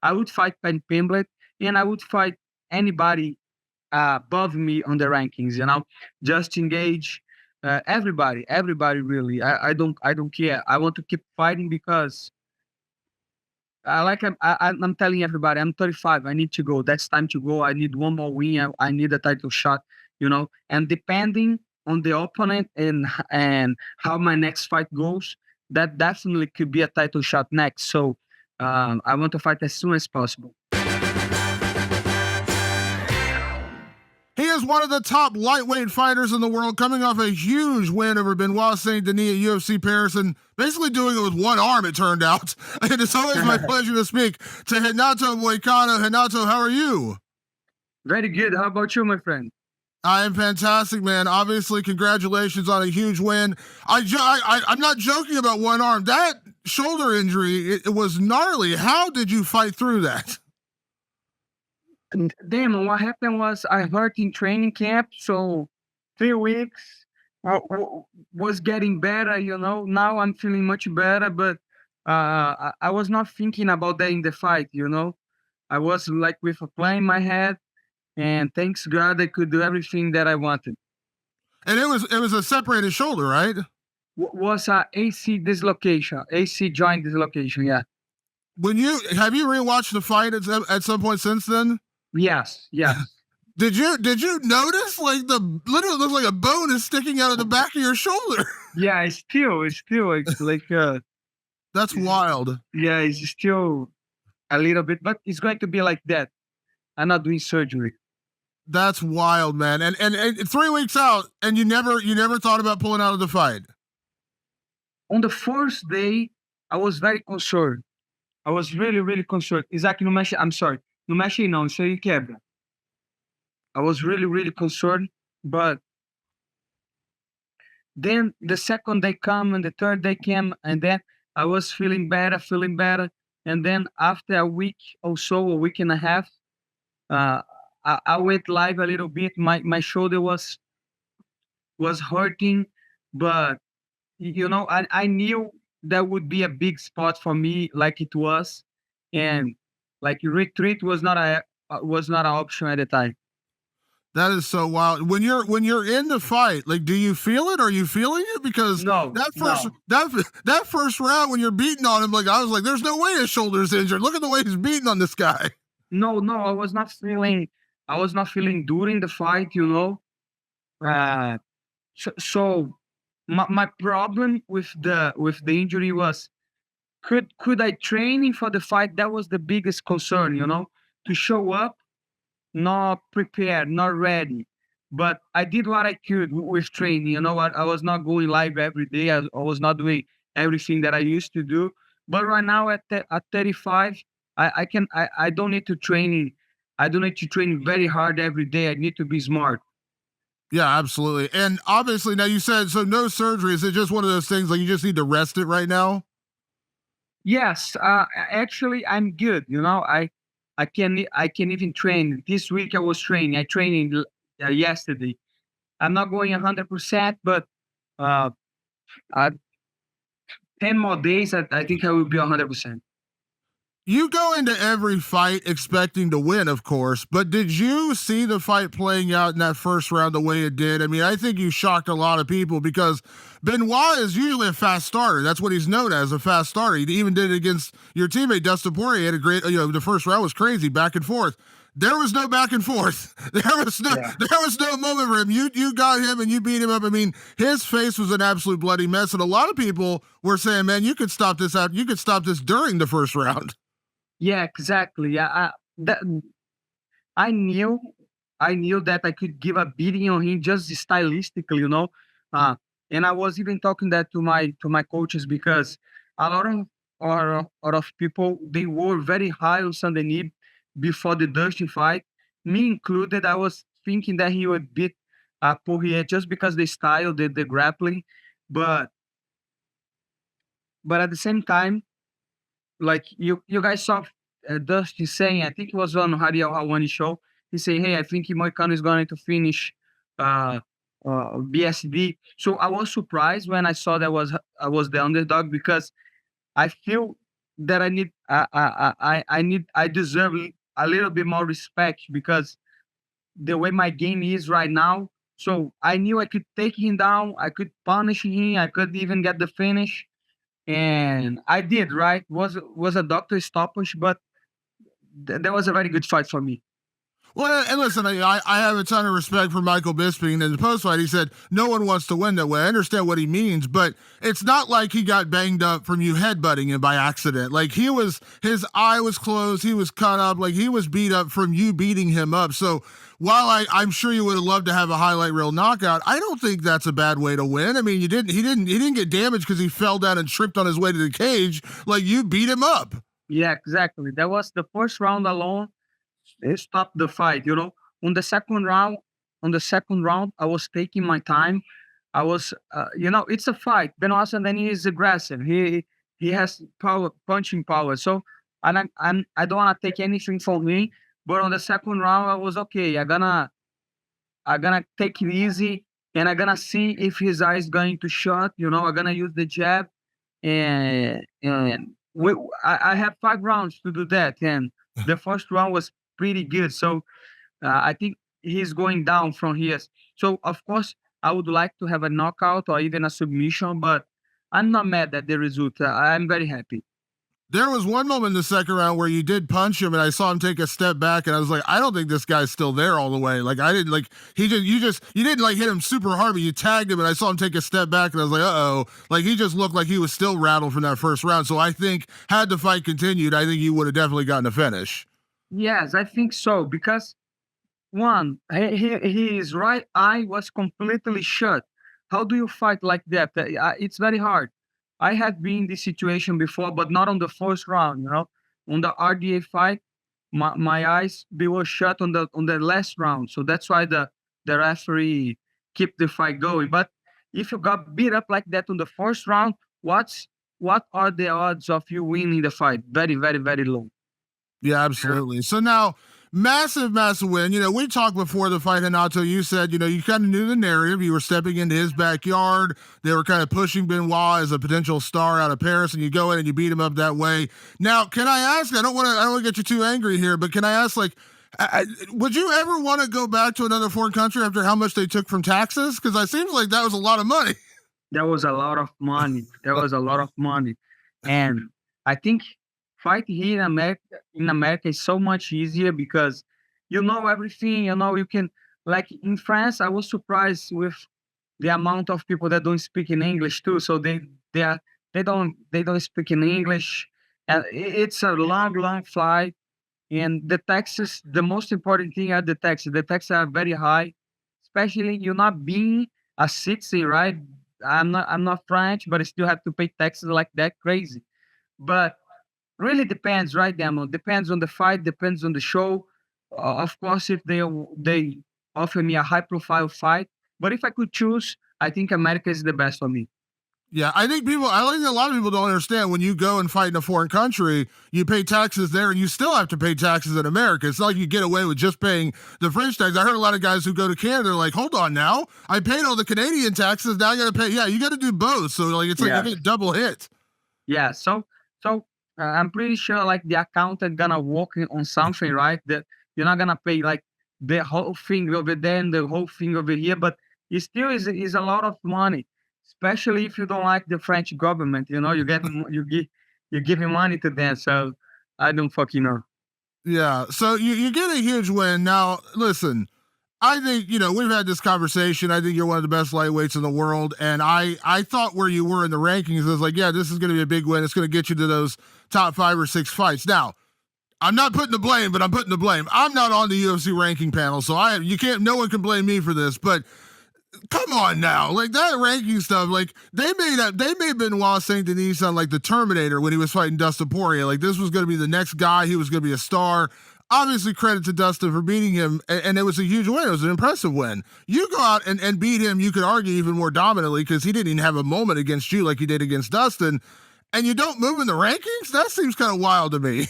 I would fight Paddy Pimblett, and I would fight anybody above me on the rankings. Justin Gaethje, everybody really. I don't care. I want to keep fighting because I'm telling everybody, I'm 35. I need to go. That's time to go. I need one more win. I need a title shot. And depending on the opponent and how my next fight goes, that definitely could be a title shot next. So I want to fight as soon as possible. He is one of the top lightweight fighters in the world, coming off a huge win over Benoit Saint Denis at UFC Paris, and basically doing it with one arm, it turned out. And it's always my pleasure to speak to Renato Moicano. Renato, how are you? Very good. How about you, my friend? I am fantastic, man. Obviously, congratulations on a huge win. I'm not joking about one arm. That shoulder injury, it was gnarly. How did you fight through that? Damon, what happened was I hurt in training camp, so 3 weeks was getting better. Now I'm feeling much better, but I was not thinking about that in the fight. I was like with a plan in my head, and thanks God I could do everything that I wanted. And it was a separated shoulder, right? Was a AC dislocation, AC joint dislocation. Yeah. Have you rewatched the fight at some point since then? Yes. Did you notice like literally looks like a bone is sticking out of the back of your shoulder? Yeah, it's still like that's wild. Yeah, it's still a little bit, but it's going to be like that. I'm not doing surgery. That's wild, man. And 3 weeks out, and you never thought about pulling out of the fight. On the first day, I was very concerned. I was really, really concerned. Isaac, I'm sorry. No mexe não, isso aí quebra. I was really, really concerned, but then the second day come and the third day came, and then I was feeling better. And then after a week or so, a week and a half, I went live a little bit. My shoulder was hurting, but I knew that would be a big spot for me, like it was, and like retreat was not an option at the time. That is so wild. When you're in the fight, like, do you feel it? Are you feeling it? Because that first round when you're beating on him, like I was like, there's no way his shoulder's injured. Look at the way he's beating on this guy. No, I was not feeling. During the fight, So my problem with the injury was, could I training for the fight? That was the biggest concern, to show up not prepared, not ready. But I did what I could with training. I was not going live every day. I was not doing everything that I used to do. But right now at 35, I don't need to train. I don't need to train very hard every day. I need to be smart. Yeah, absolutely. And obviously now you said, so no surgery. Is it just one of those things like you just need to rest it right now? Yes, actually, I'm good. I can even train. This week I was training. I trained yesterday. I'm not going 100%, but 10 more days, I think I will be 100%. You go into every fight expecting to win, of course, but did you see the fight playing out in that first round the way it did? I mean, I think you shocked a lot of people because Benoit is usually a fast starter. That's what he's known as, a fast starter. He even did it against your teammate, Dustin Poirier. He had a great, the first round was crazy, back and forth. There was no back and forth. There was no moment for him. You got him and you beat him up. I mean, his face was an absolute bloody mess. And a lot of people were saying, man, you could stop this out. You could stop this during the first round. Yeah, exactly. I knew that I could give a beating on him just stylistically, and I was even talking that to my coaches because a lot of people, they were very high on Saint Denis before the Dustin fight, me included. I was thinking that he would beat Poirier just because the style, the grappling, but at the same time, like you guys saw Dustin saying, I think it was on Hariel Hawani show. He said, "Hey, I think Moicano is going to finish BSD." So I was surprised when I saw that I was the underdog because I feel that I deserve a little bit more respect because the way my game is right now. So I knew I could take him down, I could punish him, I could even get the finish, and I did. Right, was a doctor stoppage, but that was a very good fight for me. Well, and listen, I have a ton of respect for Michael Bisping. And in the post fight, he said, no one wants to win that way. I understand what he means, but it's not like he got banged up from you headbutting him by accident. Like his eye was closed, he was cut up, like he was beat up from you beating him up. So while I'm sure you would have loved to have a highlight reel knockout, I don't think that's a bad way to win. I mean, he didn't get damaged because he fell down and tripped on his way to the cage. Like you beat him up. Yeah, exactly. That was the first round alone. It stopped the fight. On the second round, I was taking my time. I was, it's a fight. Benoit Saint Denis is aggressive. He has power, punching power. So I don't want to take anything from me. But on the second round, I was okay. I'm gonna take it easy, and I'm gonna see if his eye is going to shut. I'm gonna use the jab, and I have 5 rounds to do that, and the first round was pretty good. So I think he's going down from here. So of course I would like to have a knockout or even a submission, but I'm not mad at the result. I'm very happy. There was one moment in the second round where you did punch him, and I saw him take a step back, and I was like, I don't think this guy's still there all the way. Like I didn't like you didn't like hit him super hard, but you tagged him, and I saw him take a step back, and I was like, like he just looked like he was still rattled from that first round. So I think had the fight continued, I think you would have definitely gotten a finish. Yes, I think so because one, his right eye was completely shut. How do you fight like that? It's very hard. I have been in this situation before, but not on the first round. On the RDA fight, my eyes they were shut on the last round. So that's why the referee kept the fight going. But if you got beat up like that on the first round, what are the odds of you winning the fight? Very, very, very low. Yeah, absolutely. So now, massive, massive win. We talked before the fight, Renato. You said, you kind of knew the narrative. You were stepping into his backyard. They were kind of pushing Benoit as a potential star out of Paris, and you go in and you beat him up that way. Now, can I ask? I don't want to get you too angry here, but can I ask, like, would you ever want to go back to another foreign country after how much they took from taxes? Because it seems like that was a lot of money. That was a lot of money. That was a lot of money. And I think fighting here in America is so much easier because you know everything, you can like in France, I was surprised with the amount of people that don't speak in English too. So they don't speak in English. And it's a long, long flight. And the taxes, the most important thing are the taxes. The taxes are very high, especially you not being a citizen, right? I'm not French, but I still have to pay taxes like that. Crazy. But really depends, right, Demo? Depends on the fight, depends on the show. Of course, if they offer me a high profile fight, but if I could choose, I think America is the best for me. Yeah, I think a lot of people don't understand when you go and fight in a foreign country, you pay taxes there and you still have to pay taxes in America. It's not like you get away with just paying the French tax. I heard a lot of guys who go to Canada, they're like, hold on now, I paid all the Canadian taxes, now I got to pay. Yeah, you got to do both. So like, it's like Yeah. you get double hit. Yeah. So I'm pretty sure like the accountant gonna work on something, right? That you're not gonna pay like the whole thing over there and the whole thing over here, but it still is a lot of money, especially if you don't like the French government. You giving money to them. So I don't fucking know. Yeah, so you get a huge win. Now, listen, I think, we've had this conversation. I think you're one of the best lightweights in the world. And I thought where you were in the rankings, I was like, yeah, this is going to be a big win. It's going to get you to those top 5 or 6 fights. Now, I'm not putting the blame, but I'm putting the blame. I'm not on the UFC ranking panel, so no one can blame me for this, but come on now. Like that ranking stuff, like they made Benoit Saint Denis sound like the Terminator when he was fighting Dustin Poirier. Like this was going to be the next guy. He was going to be a star. Obviously, credit to Dustin for beating him, and it was a huge win. It was an impressive win. You go out and beat him, you could argue even more dominantly because he didn't even have a moment against you like he did against Dustin, and you don't move in the rankings? That seems kind of wild to me.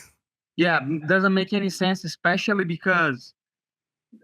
Yeah, doesn't make any sense, especially because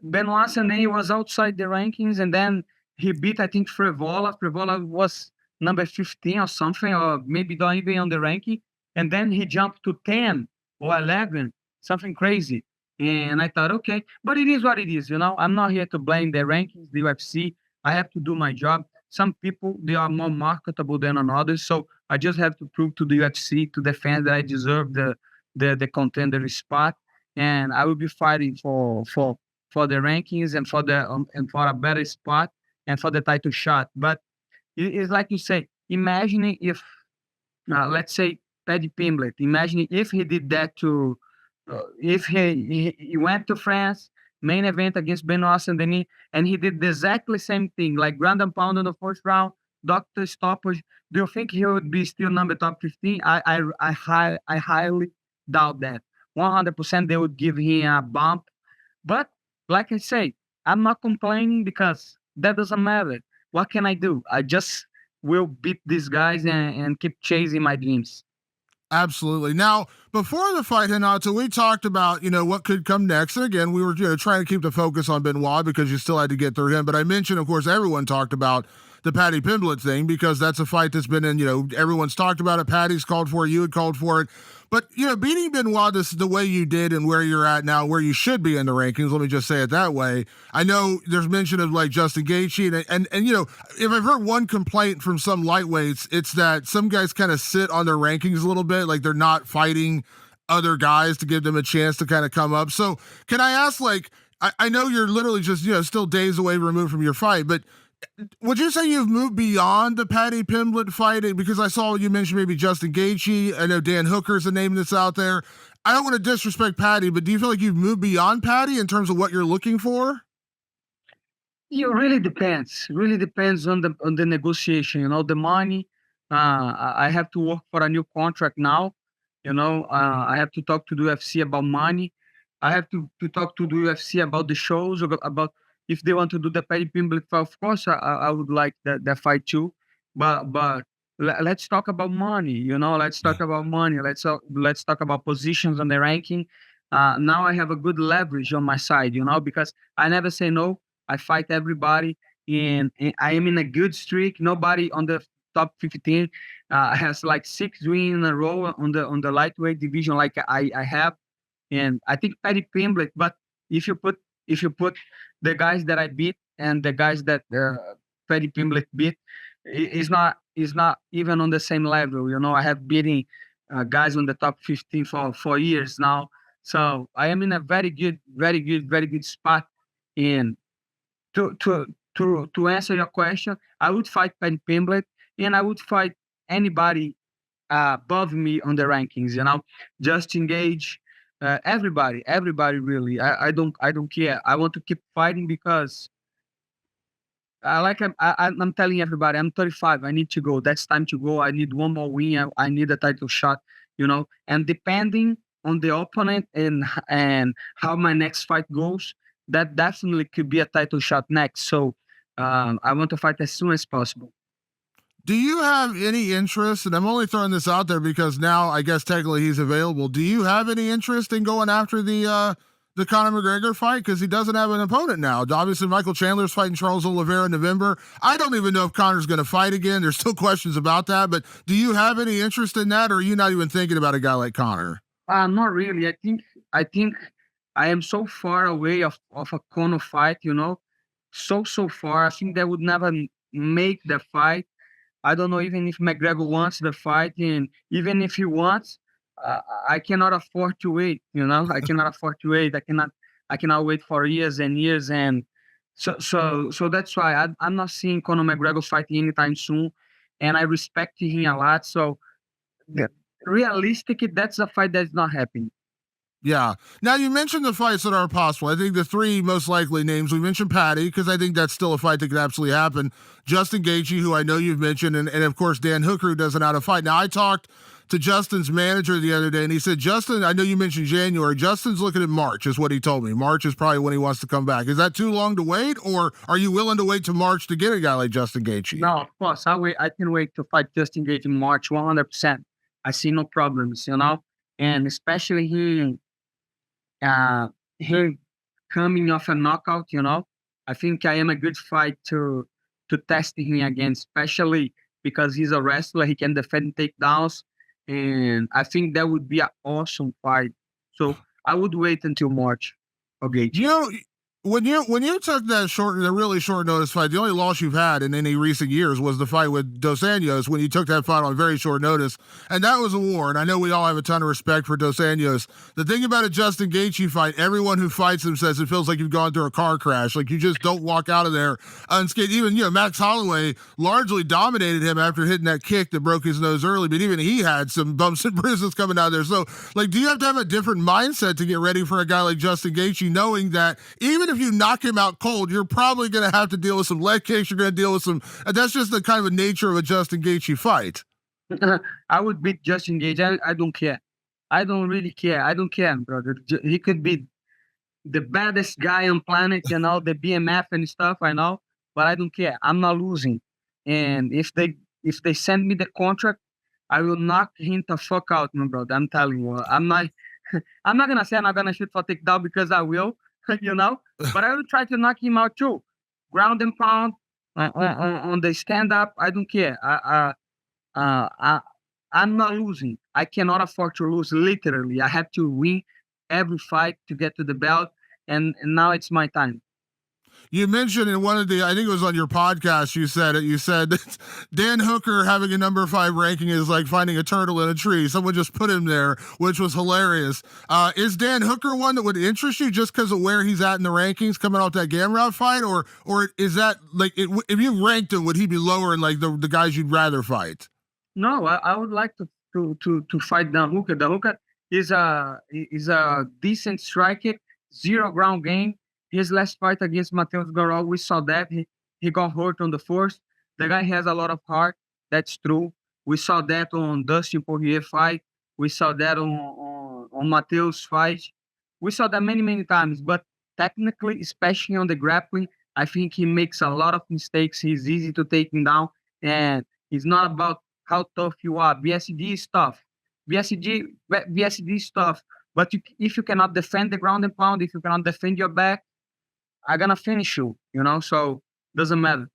Benoit Saint Denis was outside the rankings, and then he beat, I think, Frevola. Frevola was number 15 or something, or maybe not even on the ranking. and then he jumped to 10 or 11, something crazy. And I thought, okay, but it is what it is, you know. I'm not here to blame the rankings, the UFC. I have to do my job. Some people, they are more marketable than others, so I just have to prove to the UFC, to the fans, that I deserve the contender spot, and I will be fighting for the rankings and and for a better spot and for the title shot. But it's like you say, imagine if, let's say, Paddy Pimblett. Imagine if he did that to, if he went to France, main event against Benoit Saint Denis, and he did the exactly same thing, like ground and pound in the first round, doctor stoppage. Do you think he would be still number top 15? I highly doubt that. 100% they would give him a bump. But like I say, I'm not complaining because that doesn't matter. What can I do? I just will beat these guys and keep chasing my dreams. Absolutely. Now, before the fight, Renato, we talked about, what could come next. And again, we were, trying to keep the focus on Benoit because you still had to get through him. But I mentioned, of course, everyone talked about the Paddy Pimblett thing because that's a fight that's been in, everyone's talked about it. Paddy's called for it. You had called for it. But, beating Benoit this the way you did and where you're at now, where you should be in the rankings, let me just say it that way. I know there's mention of like Justin Gaethje and if I've heard one complaint from some lightweights, it's that some guys kind of sit on their rankings a little bit, like they're not fighting other guys to give them a chance to kind of come up. So can I ask, like, I know you're literally just, still days away removed from your fight, but would you say you've moved beyond the Paddy Pimblett fight? Because I saw you mentioned maybe Justin Gaethje. I know Dan Hooker's a name that's out there. I don't want to disrespect Paddy, but do you feel like you've moved beyond Paddy in terms of what you're looking for? It really depends. Really depends on the negotiation. You know, the money. I have to work for a new contract now. I have to talk to the UFC about money. I have to talk to the UFC about the shows, about if they want to do the Paddy Pimblett fight. Of course, I would like that fight too. But let's talk about money. Let's talk about money. Let's talk about positions on the ranking. Now I have a good leverage on my side. Because I never say no. I fight everybody, and I am in a good streak. Nobody on the top 15 has like 6 wins in a row on the lightweight division like I have, and I think Paddy Pimblett. But if you put if you put the guys that I beat and the guys that Paddy Pimblett beat, is not even on the same level. I have beaten guys on the top 15 for years now, so I am in a very good, very good, very good spot. And to to to answer your question, I would fight Paddy Pimblett, and I would fight anybody above me on the rankings. Justin Gage, everybody really. I don't care. I want to keep fighting because I'm telling everybody, I'm 35. I need to go. That's time to go. I need one more win. I need a title shot. And depending on the opponent and how my next fight goes, that definitely could be a title shot next. So I want to fight as soon as possible. Do you have any interest? And I'm only throwing this out there because now I guess technically he's available. Do you have any interest in going after the Conor McGregor fight? Because he doesn't have an opponent now. Obviously, Michael Chandler's fighting Charles Oliveira in November. I don't even know if Conor's going to fight again. There's still questions about that. But do you have any interest in that, or are you not even thinking about a guy like Conor? Not really. I think I am so far away of a Conor fight. So far. I think they would never make the fight. I don't know even if McGregor wants the fight, and even if he wants, I cannot afford to wait. I cannot afford to wait. I cannot wait for years and years, and so that's why I'm not seeing Conor McGregor fighting anytime soon, and I respect him a lot. So yeah, realistically, that's a fight that's not happening. Yeah. Now you mentioned the fights that are possible. I think the three most likely names, we mentioned Paddy, because I think that's still a fight that could absolutely happen. Justin Gaethje, who I know you've mentioned, and of course Dan Hooker, who doesn't know how to fight. Now I talked to Justin's manager the other day, and he said, Justin, I know you mentioned January. Justin's looking at March, is what he told me. March is probably when he wants to come back. Is that too long to wait, or are you willing to wait to March to get a guy like Justin Gaethje? No, of course, I can wait to fight Justin Gaethje in March, 100%. I see no problems, and especially him coming off a knockout. I think I am a good fight to test him again, especially because he's a wrestler. He can defend takedowns, and I think that would be an awesome fight. So I would wait until March. Okay. You know, when you took the really short notice fight, the only loss you've had in any recent years was the fight with Dos Anjos when you took that fight on very short notice, and that was a war. And I know we all have a ton of respect for Dos Anjos. The thing about a Justin Gaethje fight, everyone who fights him says it feels like you've gone through a car crash. Like you just don't walk out of there unscathed. Even Max Holloway largely dominated him after hitting that kick that broke his nose early, but even he had some bumps and bruises coming out there. So, like, do you have to have a different mindset to get ready for a guy like Justin Gaethje, knowing that even if you knock him out cold, you're probably going to have to deal with some leg kicks. You're going to deal with some. That's just the kind of nature of a Justin Gaethje fight. I would beat Justin Gaethje. I don't care. I don't really care. I don't care, brother. He could be the baddest guy on planet, the BMF and stuff. I know, but I don't care. I'm not losing. And if they send me the contract, I will knock him the fuck out, my brother. I'm telling you. I'm not. I'm not gonna say I'm not gonna shoot for takedown because I will, But I will try to knock him out too. Ground and pound on the stand up. I don't care. I I'm not losing. I cannot afford to lose. Literally, I have to win every fight to get to the belt, and now it's my time. You mentioned in one of the, I think it was on your podcast, you said it. You said Dan Hooker having a number 5 ranking is like finding a turtle in a tree. Someone just put him there, which was hilarious. Is Dan Hooker one that would interest you just because of where he's at in the rankings coming off that Gamrot fight, or is that like if you ranked him, would he be lower in like the guys you'd rather fight? No, I would like to fight Dan Hooker. Dan Hooker is a decent striker, zero ground game. His last fight against Mateus Garol, we saw that he got hurt on the first. The guy has a lot of heart. That's true. We saw that on Dustin Poirier fight. We saw that on Mateus fight. We saw that many times. But technically, especially on the grappling, I think he makes a lot of mistakes. He's easy to take him down, and it's not about how tough you are. BSD is tough. BSD is tough. But if you cannot defend the ground and pound, if you cannot defend your back, I'm gonna finish you. So doesn't matter.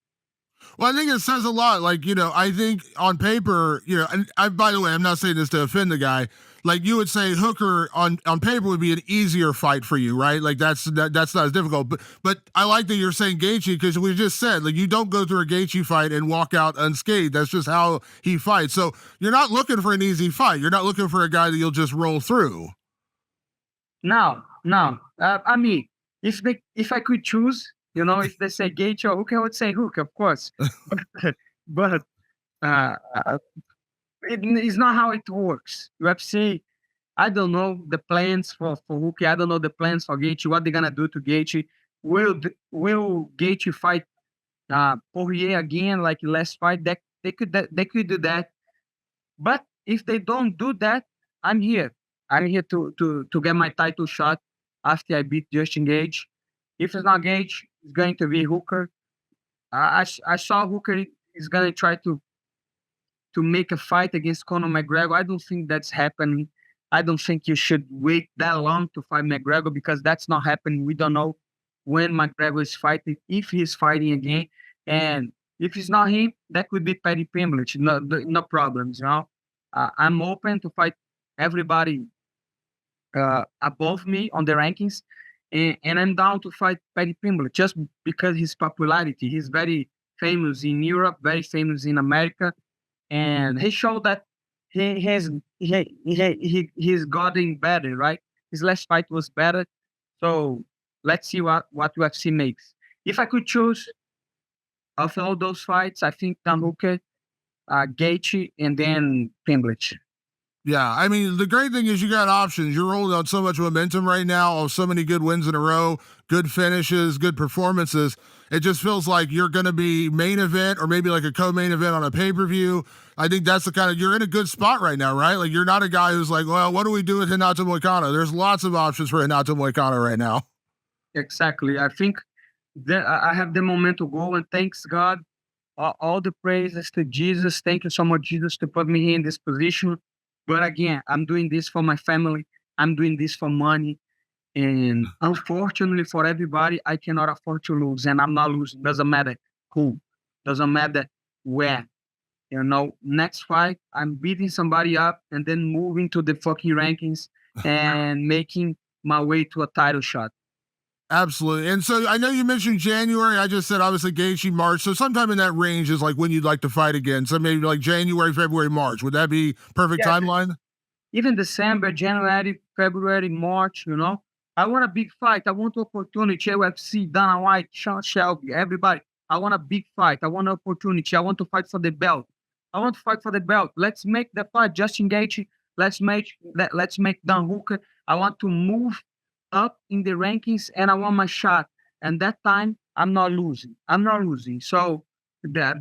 Well, I think it says a lot. Like, I think on paper, and by the way, I'm not saying this to offend the guy. Like you would say Hooker on paper would be an easier fight for you, right? Like that's not as difficult. But I like that you're saying Gaethje because we just said like you don't go through a Gaethje fight and walk out unscathed. That's just how he fights. So you're not looking for an easy fight. You're not looking for a guy that you'll just roll through. No. I mean, if I could choose, if they say Gaethje or Hook, I would say Hook, of course. but uh, it is not how it works. UFC, I don't know the plans for Hook. I don't know the plans for Gaethje. What they're gonna do to Gaethje? Will Gaethje fight Poirier again like last fight? They could do that. But if they don't do that, I'm here. I'm here to get my title shot after I beat Justin Gaethje. If it's not Gaethje, it's going to be Hooker. I saw Hooker is going to try to make a fight against Conor McGregor. I don't think that's happening. I don't think you should wait that long to fight McGregor because that's not happening. We don't know when McGregor is fighting, if he's fighting again. And if it's not him, that could be Paddy Pimblett. No problems, I'm open to fight everybody above me on the rankings, and I'm down to fight Paddy Pimblett just because his popularity. He's very famous in Europe, very famous in America, and he showed that he's gotten better. Right, his last fight was better, so let's see what UFC makes. If I could choose of all those fights, I think Dan Hooker, Gaethje, and then Pimblett. Yeah, I mean, the great thing is you got options. You're rolling on so much momentum right now of so many good wins in a row, good finishes, good performances. It just feels like you're going to be main event or maybe like a co-main event on a pay-per-view. I think that's the kind of, you're in a good spot right now, right? Like you're not a guy who's like, well, what do we do with Renato Moicano? There's lots of options for Renato Moicano right now. Exactly. I think that I have the moment to go, and thanks God, all the praises to Jesus. Thank you so much, Jesus, to put me here in this position. But again, I'm doing this for my family. I'm doing this for money. And unfortunately for everybody, I cannot afford to lose. And I'm not losing. Doesn't matter who. Doesn't matter where. You know, next fight, I'm beating somebody up and then moving to the fucking rankings and making my way to a title shot. Absolutely. And so I know you mentioned January. I just said obviously Gaethje March. So sometime in that range is like when you'd like to fight again. So maybe like January, February, March. Would that be perfect Yeah, timeline? even December, January, February, March, you know. I want a big fight. I want opportunity. UFC, Dana White, Sean Shelby, everybody. I want a big fight. I want an opportunity. I want to fight for the belt. I want to fight for the belt. Let's make the fight. Justin Gaethje. Let's make Dan Hooker. I want to move up in the rankings and I want my shot. And that time I'm not losing. I'm not losing. So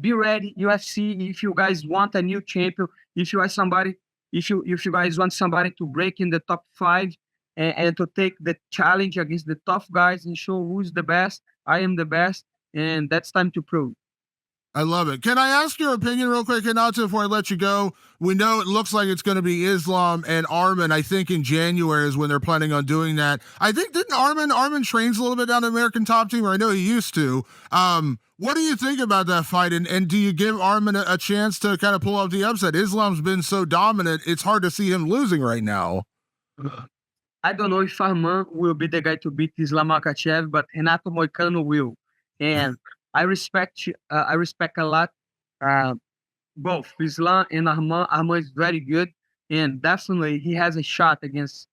be ready, UFC. If you guys want a new champion, if you are somebody if you guys want somebody to break in the top five and to take the challenge against the tough guys and show who's the best, I am the best, and that's time to prove. I love it. Can I ask your opinion real quick, Renato, before I let you go? We know it looks like it's going to be Islam and Arman. I think in January is when they're planning on doing that. I think didn't Arman trains a little bit down the American Top Team, or I know he used to. What do you think about that fight? And do you give Arman a chance to kind of pull off the upset? Islam's been so dominant, it's hard to see him losing right now. I don't know if Arman will be the guy to beat Islam Makhachev, but Renato Moicano will. And I respect a lot uh, both Islam and Arman. Arman is very good, and definitely he has a shot against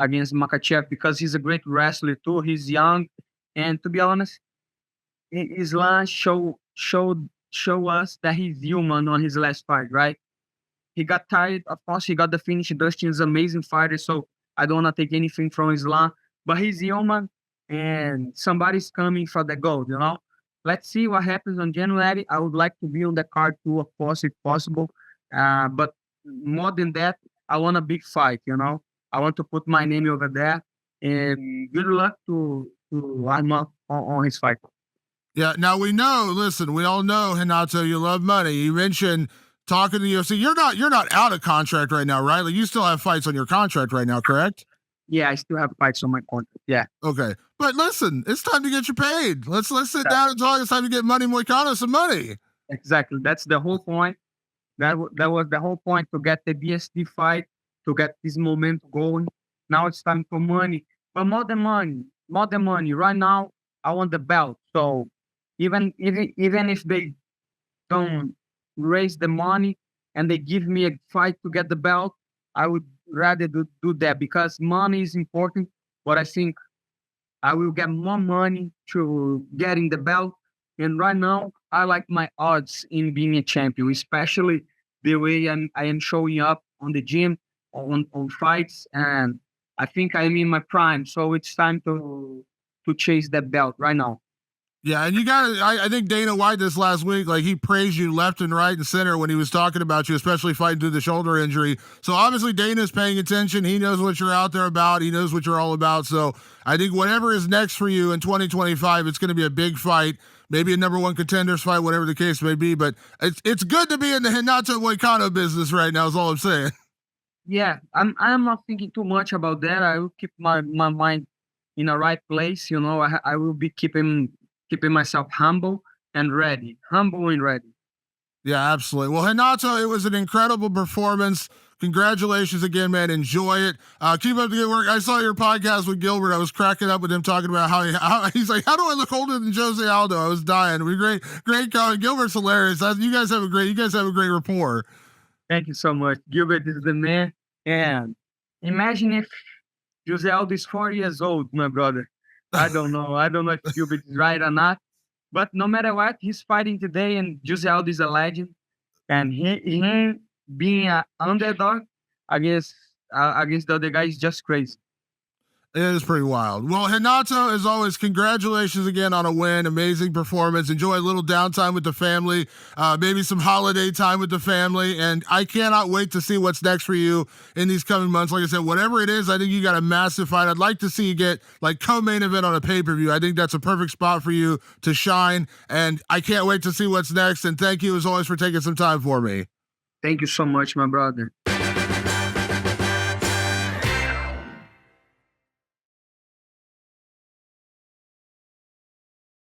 Makachev because he's a great wrestler too. He's young, and to be honest, Islam show us that he's human on his last fight, right? He got tired. Of course, he got the finish. Dustin is an amazing fighter, so I don't want to take anything from Islam. But he's human, and somebody's coming for the gold, you know? Let's see what happens on January. I would like to be on the card too, of course, if possible. But more than that, I want a big fight, you know? I want to put my name over there. And good luck to Arma on his fight. Yeah. Now we know. Listen, we all know, Renato, you love money. You mentioned talking to the UFC. You're not out of contract right now, right? Like you still have fights on your contract right now, correct? Yeah, I still have fights on my contract. Yeah. Okay. But listen, it's time to get you paid. Let's sit down and talk. It's time to get Money Moicano some money. Exactly. That's the whole point. That was the whole point to get the BSD fight, to get this momentum going. Now it's time for money. But more than money. Right now, I want the belt. So even if they don't raise the money and they give me a fight to get the belt, I would rather do that because money is important. But I think I will get more money to getting the belt. And right now, I like my odds in being a champion, especially the way I am showing up on the gym, on fights, and I think I'm in my prime. So it's time to chase that belt right now. Yeah, and you got I think Dana White this last week, like he praised you left and right and center when he was talking about you, especially fighting through the shoulder injury. So obviously Dana's paying attention. He knows what you're out there about. He knows what you're all about. So I think whatever is next for you in 2025, it's going to be a big fight, maybe a number one contenders fight, whatever the case may be. But it's good to be in the Renato Moicano business right now. Is all I'm saying. Yeah, I'm not thinking too much about that. I will keep my mind in the right place. You know, I will be keeping myself humble and ready. Humble and ready. Yeah, absolutely. Well, Renato, it was an incredible performance. Congratulations again, man. Enjoy it. Keep up the good work. I saw your podcast with Gilbert. I was cracking up with him talking about how he's like, how do I look older than Jose Aldo? I was dying. We great comment. Gilbert's hilarious. You guys have a great rapport. Thank you so much. Gilbert is the man. And imagine if Jose Aldo is 40 years old, my brother. I don't know. I don't know if Gilbert is right or not. But no matter what, he's fighting today, and Jose Aldo is a legend. And he being an underdog against the other guy is just crazy. It is pretty wild. Well, Renato, as always, congratulations again on a win. Amazing performance. Enjoy a little downtime with the family, maybe some holiday time with the family. And I cannot wait to see what's next for you in these coming months. Like I said, whatever it is, I think you got a massive fight. I'd like to see you get like co-main event on a pay-per-view. I think that's a perfect spot for you to shine. And I can't wait to see what's next. And thank you, as always, for taking some time for me. Thank you so much, my brother.